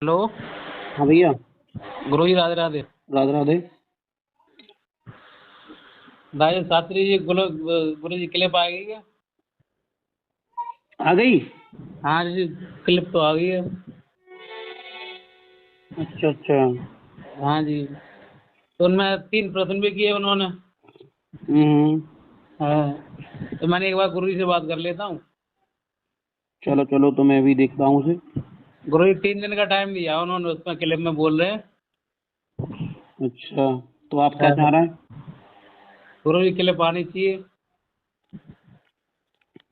Hello. हाँ भैया। गुरु जी राधे राधे। राधे राधे। भाई शास्त्री जी गुरु जी क्लिप आ गई है। आ गई। हाँ जी, क्लिप तो आ गई है। अच्छा अच्छा। हाँ जी, तो उनमें 3 प्रश्न भी किए उन्होंने। हम्म। हाँ, तो मैंने एक बार गुरु जी से बात कर लेता हूँ। चलो चलो, तो मैं भी देखता हूँ उसे। गुरु जी 3 दिन का टाइम दिया उन्होंने, उसमें क्लिप में बोल रहे हैं। अच्छा, तो आप क्या चाह हाँ, रहे हैं? गुरु जी क्लिप आनी चाहिए।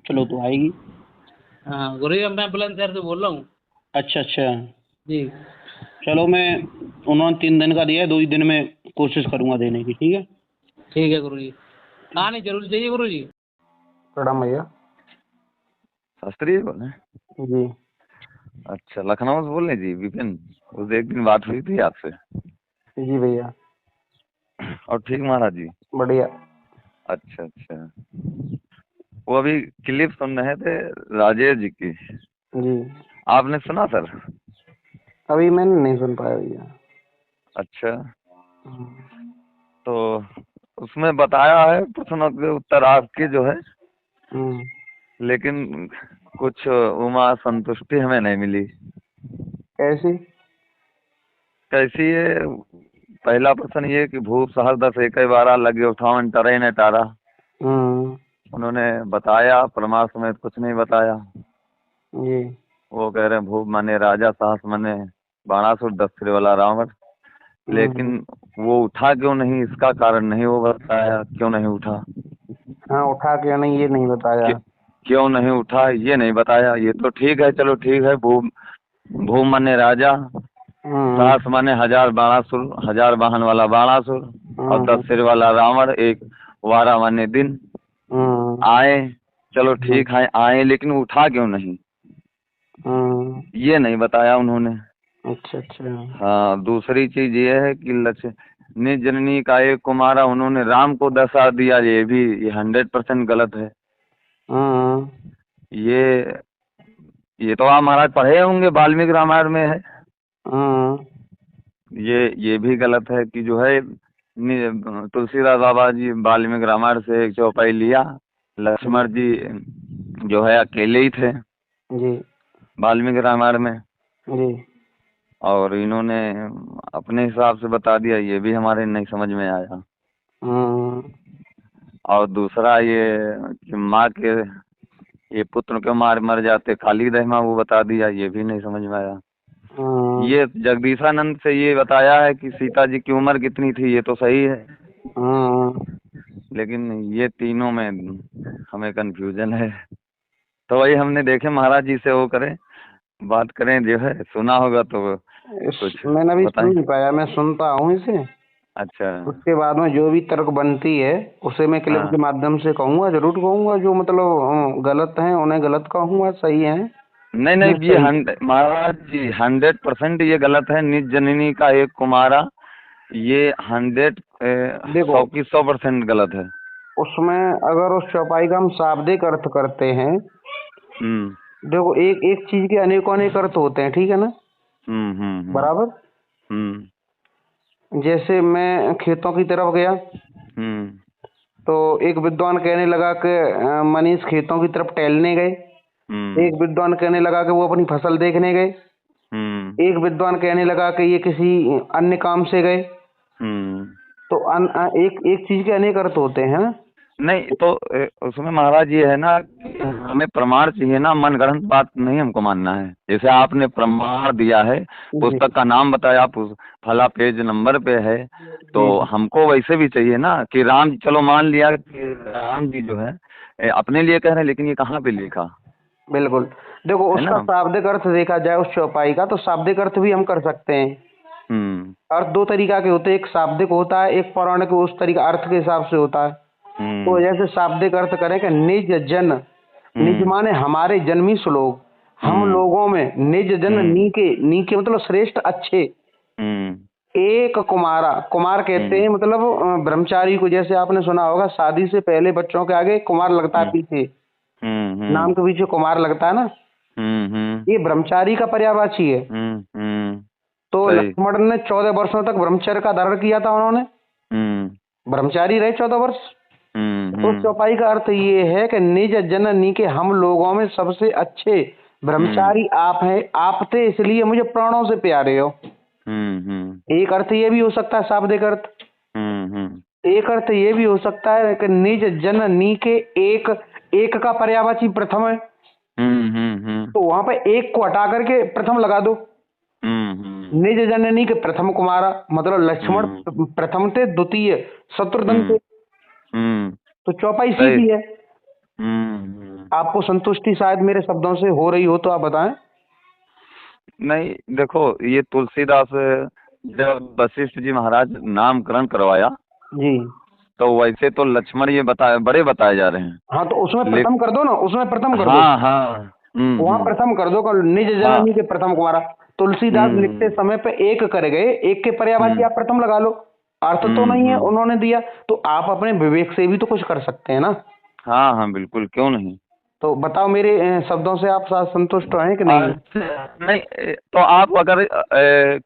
चलो, तो आएगी। हाँ गुरु जी, मैं बुलंदशहर से बोल रहा हूँ। अच्छा अच्छा। जी। चलो, मैं उन्होंने 3 दिन का दिया है, 2 ही दिन में कोशिश करूंगा देने की। ठीक है। ठीक है गुरु जी, आनी जरूर चाहिए गुरु जी। प्रणाम भैया। शास्त्री जी बोल रहे हैं? जी अच्छा, लखनऊ से बोल रहे हैं जी, विपिन। उस एक दिन बात हुई थी आपसे। जी भैया। और ठीक महाराज जी? बढ़िया। अच्छा अच्छा। वो अभी क्लिप सुन रहे थे राजेश जी की। जी। आपने सुना सर? अभी मैंने नहीं सुन पाया भैया। अच्छा, हम्म। तो उसमें बताया है प्रश्नों के उत्तर आपके जो है, हम्म। लेकिन कुछ उमा संतुष्टि हमें नहीं मिली। कैसी? कैसी है? पहला प्रश्न ये कि भूप सहर 10 एक 12 लगे उठावन टरे ने टारा। हम्म। उन्होंने बताया, परमार समेत कुछ नहीं बताया। जी। वो कह रहे हैं भूप माने राजा, साहस माने बाणासुर, 10 सिर वाला रावण। हम्म। लेकिन वो उठा क्यों नहीं, इसका कारण नहीं वो बताया, क्यों नहीं उठा। हाँ, उठा के नहीं, ये नहीं बताया। कि, क्यों नहीं उठा ये नहीं बताया। ये तो ठीक है, चलो ठीक है। भूप भूप माने राजा, हम्म। साहस माने 1000 बाणासुर, 1000 वाहन वाला बाणासुर, और 10 हम्म। सिर वाला रावण, एक 12 माने दिन हम्म। आए। चलो हम्म। ठीक है, आए, लेकिन उठा क्यों नहीं हम्म। ये नहीं बताया उन्होंने। अच्छा अच्छा। हाँ, दूसरी चीज ये है कि लक्ष्य निज जननी का एक कुमारा, उन्होंने राम को दशा दिया। ये 100% गलत है। हम्म। ये ये तो आप महाराज पढ़े होंगे, वाल्मीकि रामायण में है। हम्म। ये भी गलत है कि जो है तुलसीदास बाबा जी वाल्मीकि रामायण से एक चौपाई लिया। लक्ष्मण जी जो है अकेले ही थे जी वाल्मीकि रामायण में, जी। और इन्होंने अपने हिसाब से बता दिया। ये भी हमारे नहीं समझ में आया। हम्म। और दूसरा ये कि माँ के ये पुत्र के मार मर जाते खाली रहमा, वो बता दिया। ये भी नहीं समझ में आया। हम्म। ये जगदीशानंद से ये बताया है कि सीता जी की उम्र कितनी थी, ये तो सही है। हम्म। लेकिन ये तीनों में हमें कंफ्यूजन है। तो वही हमने देखे महाराज जी से वो करें, बात करें, जो है सुना होगा तो कुछ मैंने अभी सुन बताएं। नहीं पाया, मैं सुनता हूँ इसे। अच्छा। उसके बाद में जो भी तर्क बनती है उसे मैं क्लिप के हाँ, माध्यम से कहूँगा, जरूर कहूँगा। जो मतलब गलत है उन्हें गलत कहूँगा, सही है नहीं नहीं, मैं ये सही। महाराज जी 100% ये गलत है। निज जननी का एक कुमारा, ये 100 देखो, 100% गलत है। उसमें अगर उस चौपाई का हम शाब्दिक अर्थ करते हैं, हम्म देखो एक एक चीज के अनेकों अनेक अर्थ होते हैं, ठीक है ना? हम्म हम्म हम्म बराबर। हम्म जैसे मैं खेतों की तरफ गया हम्म तो एक विद्वान कहने लगा कि मनीष खेतों की तरफ टहलने गए। हम्म एक विद्वान कहने लगा कि वो अपनी फसल देखने गए। हम्म एक विद्वान कहने लगा कि ये किसी अन्य काम से गए। हम्म तो एक एक चीज के अनेक अर्थ होते हैं ना। नहीं तो उसमें महाराज ये है ना कि हमें प्रमाण चाहिए ना, मनगढ़ंत बात नहीं हमको मानना है। जैसे आपने प्रमाण दिया है, जी पुस्तक का नाम बताया, फला पेज नंबर पे है, तो जी हमको वैसे भी चाहिए ना कि राम, चलो मान लिया कि राम जी जो है अपने लिए कह रहे हैं, लेकिन ये कहाँ पे लिखा बिल्कुल। देखो, है उसका ना। शाब्दिक अर्थ देखा जाए उस चौपाई का, तो शाब्दिक अर्थ भी हम कर सकते हैं। हम्म अर्थ दो तरीका के होते हैं, एक शाब्दिक होता है, एक पौराणिक उस तरीका अर्थ के हिसाब से होता है। तो हम्म जैसे शाब्दिक अर्थ करें कि निज जन, निज हम्म माने हमारे जन्मी श्लोक, हम हम्म लोगों में निज जन, हम्म नीके, नीके मतलब श्रेष्ठ, अच्छे। हम्म एक कुमारा, कुमार कहते हम्म हैं मतलब ब्रह्मचारी को। जैसे आपने सुना होगा, शादी से पहले बच्चों के आगे कुमार लगता है, हम्म पीछे हम्म नाम हम्म के पीछे कुमार लगता है ना। हम्म हम्म ये ब्रह्मचारी का पर्यायवाची है। हम्म सही। लक्ष्मण ने 14 वर्षों तक ब्रह्मचर्य का धारण किया था उन्होंने, ब्रह्मचारी रहे 14 वर्ष। तो चौपाई का अर्थ ये है कि निज जननी के हम लोगों में सबसे अच्छे ब्रह्मचारी आप हैं, आप थे इसलिए मुझे प्राणों से प्यारे हो। एक अर्थ ये भी हो सकता है, शाब्दिक अर्थ। एक अर्थ ये भी हो सकता है कि निज जननी के एक का पर्यायवाची प्रथम है, तो वहां पे एक को हटा करके प्रथम लगा दो। निज जननी के प्रथम कुमारा, मतलब लक्ष्मण प्रथम थे, द्वितीय शत्रुघ्न थे। तो चौपाई सीधी है। आपको संतुष्टि शायद मेरे शब्दों से हो रही हो तो आप बताएं। नहीं देखो, ये तुलसीदास जब वशिष्ठ जी महाराज नामकरण करवाया जी, तो वैसे तो लक्ष्मण ये बड़े बताए जा रहे हैं। हाँ, तो उसमें प्रथम कर दो ना, उसमें प्रथम कर दो। हाँ। वहाँ प्रथम कर दो, निज जननी के प्रथम कुमारा। तुलसीदास लिखते समय पे एक कर गए, एक के पर्यायवाची आप प्रथम लगा लो। अर्थ तो नहीं है उन्होंने दिया, तो आप अपने विवेक से भी तो कुछ कर सकते हैं ना। हाँ हाँ बिल्कुल, क्यों नहीं। तो बताओ, मेरे शब्दों से आप संतुष्ट हैं कि नहीं? नहीं तो आप अगर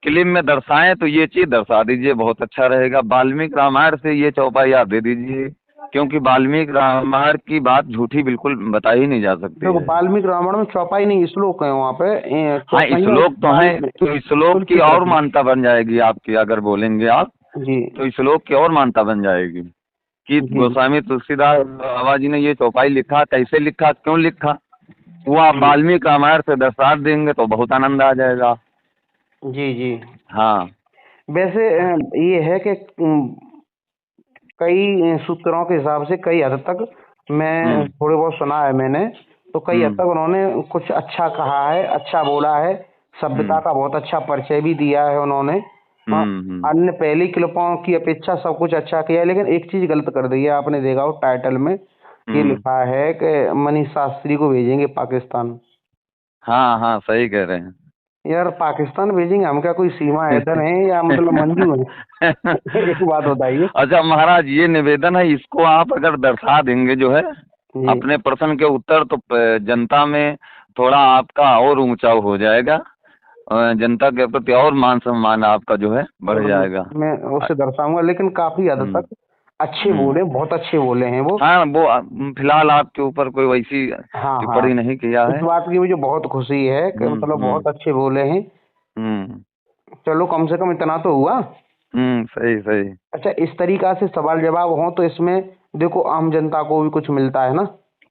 क्लिप में दर्शाएं तो ये चीज दर्शा दीजिए, बहुत अच्छा रहेगा। वाल्मीकि रामायण से ये चौपाई आप दे दीजिए, क्योंकि वाल्मीकि रामायण की बात झूठी बिल्कुल बताई ही नहीं जा सकती। देखो, वाल्मीकि रामायण में चौपाई नहीं, श्लोक है वहाँ पे। हाँ श्लोक तो है, तो श्लोक की और मान्यता बन जाएगी आपकी, अगर बोलेंगे आप जी, तो श्लोक की और मान्यता बन जाएगी कि गोस्वामी तुलसीदास बाबा जी ने ये चौपाई लिखा, कैसे लिखा, क्यों लिखा, वो आप वाल्मीकि रामायण से दर्शा देंगे तो बहुत आनंद आ जाएगा। जी जी। हाँ, वैसे ये है कि कई सूत्रों के हिसाब से कई हद तक मैं थोड़े बहुत सुना है मैंने, तो कई हद तक उन्होंने कुछ अच्छा कहा है, अच्छा बोला है, सभ्यता का बहुत अच्छा परिचय भी दिया है उन्होंने। अन्य पहली क्लिपों की अपेक्षा सब कुछ अच्छा किया है, लेकिन एक चीज गलत कर दी है। आपने देखा हो टाइटल में ये लिखा है कि मनीष शास्त्री को भेजेंगे पाकिस्तान। हाँ हाँ सही कह रहे हैं यार, पाकिस्तान भेजेंगे हम क्या कोई सीमा ऐसा है या मतलब मंजू है? एक बात बताइए। अच्छा महाराज, ये निवेदन है, इसको आप अगर दर्शा देंगे जो है अपने प्रश्न के उत्तर, तो जनता में थोड़ा आपका और ऊंचा हो जाएगा, जनता के प्रति और मान सम्मान आपका जो है बढ़ जाएगा। मैं उससे दर्शाऊंगा, लेकिन काफी हद तक अच्छे बोले, बहुत अच्छे बोले हैं वो। हाँ, वो फिलहाल आपके ऊपर कोई वैसी टिप्पणी नहीं किया है। इस बात की मुझे बहुत खुशी है कि मतलब बहुत अच्छे बोले हैं। चलो, कम से कम इतना तो हुआ। सही सही। अच्छा, इस तरीका से सवाल जवाब हो तो इसमें देखो आम जनता को भी कुछ मिलता है ना।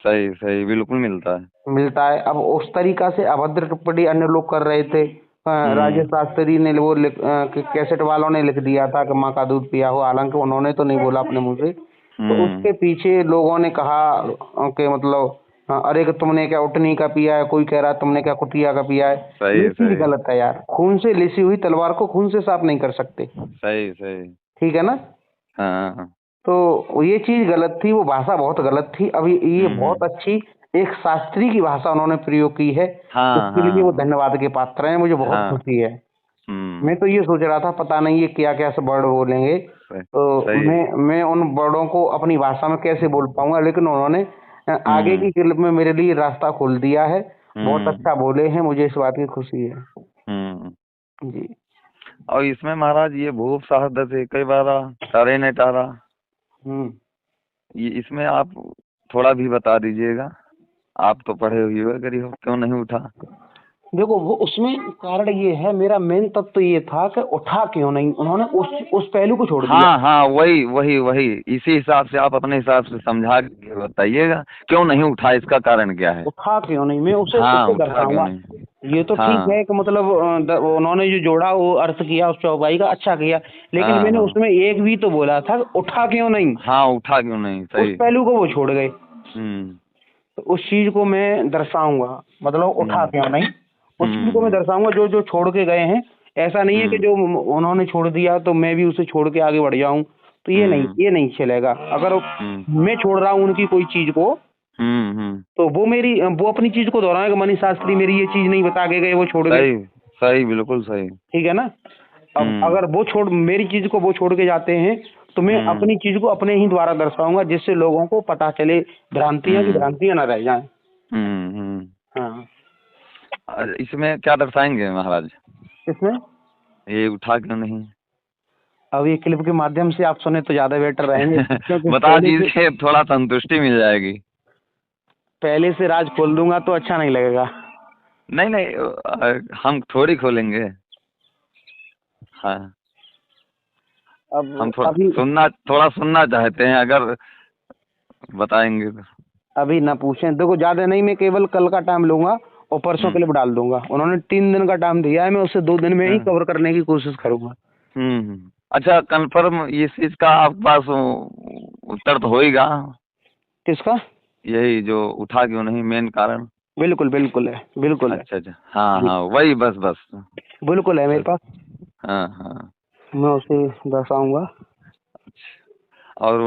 सही सही, बिल्कुल मिलता है। अब उस तरीका से अभद्र टिप्पणी अन्य लोग कर रहे थे। राजेश शास्त्री ने वो कैसेट वालों ने लिख दिया था कि माँ का दूध पिया हो, हालांकि उन्होंने तो नहीं बोला अपने मुंह से। तो उसके पीछे लोगों ने कहा कि मतलब अरे कि तुमने क्या उटनी का पिया है, कोई कह रहा तुमने क्या कुटिया का पिया है। ये चीज गलत है यार, खून से लिसी हुई तलवार को खून से साफ नहीं कर सकते। सही सही, ठीक है ना। हाँ। तो ये चीज गलत थी, वो भाषा बहुत गलत थी। अभी ये बहुत अच्छी एक शास्त्री की भाषा उन्होंने प्रयोग की है, इसके लिए वो धन्यवाद के पात्र हैं। मुझे बहुत खुशी है। मैं तो ये सोच रहा था पता नहीं ये क्या क्या से वर्ड बोलेंगे, तो मैं उन वर्डों को अपनी भाषा में कैसे बोल पाऊंगा, लेकिन उन्होंने आगे की क्लिप में मेरे लिए रास्ता खोल दिया है। बहुत अच्छा बोले हैं, मुझे इस बात की खुशी है जी। और इसमें महाराज ये भूप साहब से कई बार तारे ने तारा, ये इसमें आप थोड़ा भी बता दीजिएगा। आप तो पढ़े हुए हो, करी हो, क्यों नहीं उठा? देखो, वो उसमें कारण ये है, मेरा मेन तत्व तो ये था कि उठा क्यों नहीं, उन्होंने उस पहलू को छोड़ दिया। हाँ, वही इसी हिसाब से आप अपने हिसाब से समझा के बताइएगा, क्यों नहीं उठा, इसका कारण क्या है? उठा क्यों नहीं, मैं उसे दर्शाऊंगा। ये तो ठीक है कि मतलब उन्होंने जो जोड़ा वो अर्थ किया उस चौपाई का, अच्छा किया, लेकिन मैंने उसमें एक भी तो बोला था उठा क्यों नहीं। हाँ, उठा क्यों नहीं, सही। उस पहलू को वो छोड़ गए, तो उस चीज को मैं दर्शाऊंगा, मतलब उठा क्यों नहीं, उस चीज को मैं दर्शाऊंगा जो जो छोड़ के गए हैं। ऐसा नहीं है कि जो उन्होंने छोड़ दिया तो मैं भी उसे छोड़ के आगे बढ़ जाऊं, तो ये नहीं चलेगा। अगर मैं छोड़ रहा हूँ उनकी कोई चीज को, तो वो अपनी चीज को दोहराएगा। मनीष शास्त्री मेरी ये चीज नहीं बता के गए, वो छोड़ गए। सही, बिल्कुल सही, ठीक है ना। अब अगर वो मेरी चीज को वो छोड़ के जाते हैं, तो मैं अपनी चीज को अपने ही द्वारा दर्शाऊंगा, जिससे लोगों को पता चले, भ्रांतियां की भ्रांतियां न रह जाएं। हाँ, इसमें क्या दर्शाएंगे महाराज? इसमें ये उठा क्यों नहीं? अब ये क्लिप के माध्यम से आप सुने तो ज्यादा बेटर रहेंगे क्योंकि बता दीजिए, थोड़ा संतुष्टि मिल जाएगी। पहले से राज खोल दूंगा तो अच्छा नहीं लगेगा। नहीं नहीं, हम थोड़ी खोलेंगे। हाँ, हम अब अभी थोड़ा सुनना चाहते हैं, अगर बताएंगे तो। अभी ना पूछें, देखो ज्यादा नहीं, मैं केवल कल का टाइम लूंगा और परसों क्लिप डाल दूंगा। उन्होंने 3 दिन का टाइम दिया है, मैं उससे 2 दिन में ही कवर करने की कोशिश करूंगा। अच्छा, कंफर्म इस चीज का आपके पास उत्तर तो होएगा? किसका? यही जो उठा क्यों नहीं, मेन कारण। बिल्कुल बिल्कुल है, बिल्कुल है। अच्छा अच्छा, हाँ हाँ, वही बस बस। बिल्कुल है मेरे पास, हाँ हाँ। मैं उसे दर्शाऊंगा। और